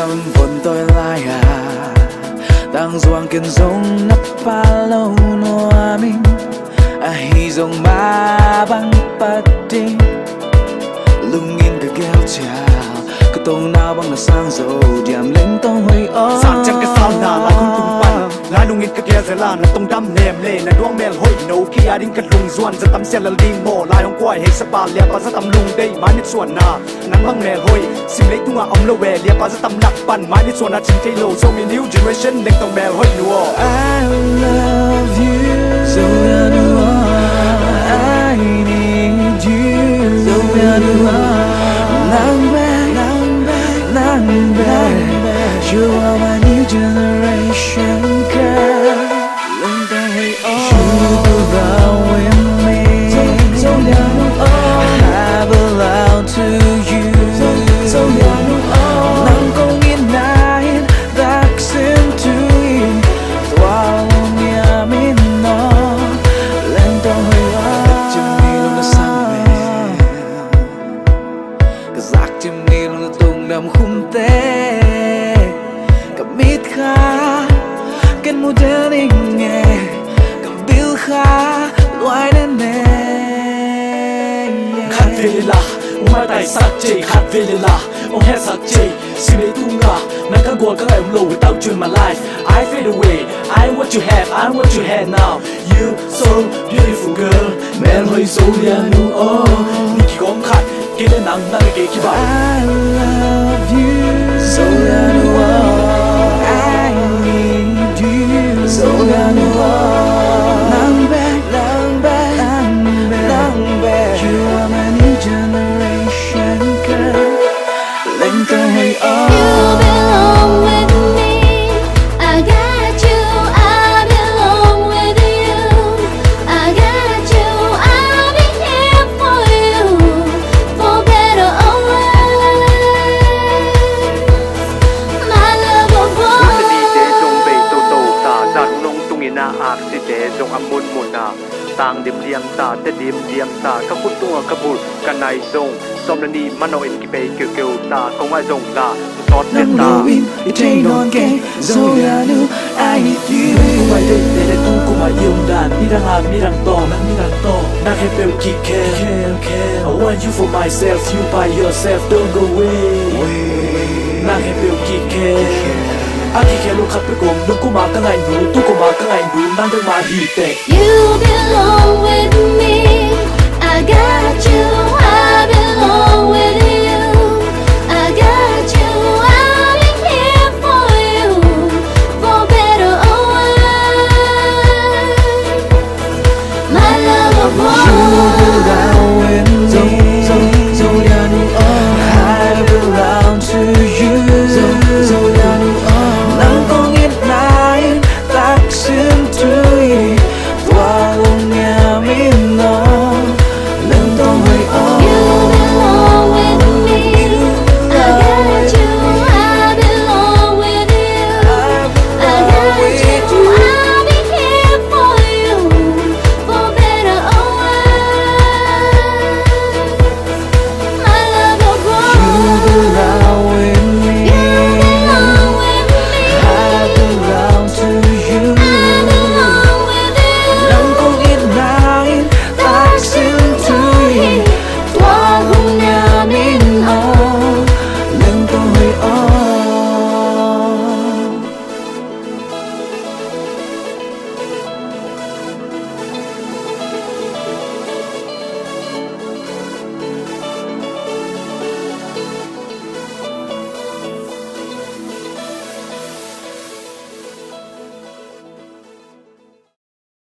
mình vốn tôi lại đang doang kiên giống nắp ba lâu noa mình hi giống ba băng pati lungin cái kéo chào cái tông nào băng là sang dầu điểm lên tông hơi ớt sang chẳng cái sao nào là không tung pan là lungin cái kéo là tông đâm nèm lên là đuông mèo hoi nấu khi ai đinh cắt lùng doanจะตำเสียละลีโมลายของกวยเฮสปาเลียปาจะตำลุงได้มานิดส่วนนานังบังแมวหอยสิเล็กทุ่งอมละเวเลียปาจะตำหนักปั่นมานิดส่วนนาชิงเทโล so me new generation เล็กตองแมวหอยนัว I love you so I know I need you so I know nang back you are my new generation girl lên tay hay you belong with me so I know I belong to you so I know nang kong inahin taksim to you tuwalong yamin no lên tay hay chim ni luôn là sang về cái giặc chim ni luôn là tung đầm khung tê cái mít khá cái mùa đơn in nghe cái bill khá loài đến nè khát về là mai tại sắc chê khát về là ông hết sắc chê suy nghĩ tung ngả nàng các gua các em lâu without you in my life I fade away I want you have I want you had now you so beautiful girl man hơi xấu lia nu oh ni kỳ gom khát cái lên nàng nàng cái kỳ bảo I love you so I know I need you so I know nang back you are my new generation girl lên tay hay You belong with me. I got you. I belong with you. I got you. I'll be here for you, for better or worse. My love of Quân đi tế all. dòng về tô tô ta giàn nông tung in na ác si tế dòng âm môn môn na tang điểm liam ta tế điểm ta các phút tung ở các bụi căn này dòng xóm lần đi mano in kịp kêu kêu ta không ai dòng là xót chết nang ta luin itay non ke so I know I need you không ai đây để tung cùng ai yêu đàn mi răng to na hẹp bèo kỳ khen I want you for myself you by yourself don't go away na hẹp bèo kỳ khen aki khen lúc khắp với cùng lúc cô mà các anh đủ tu cô mà các anh đủ mang được mà hì tệ You belong with me.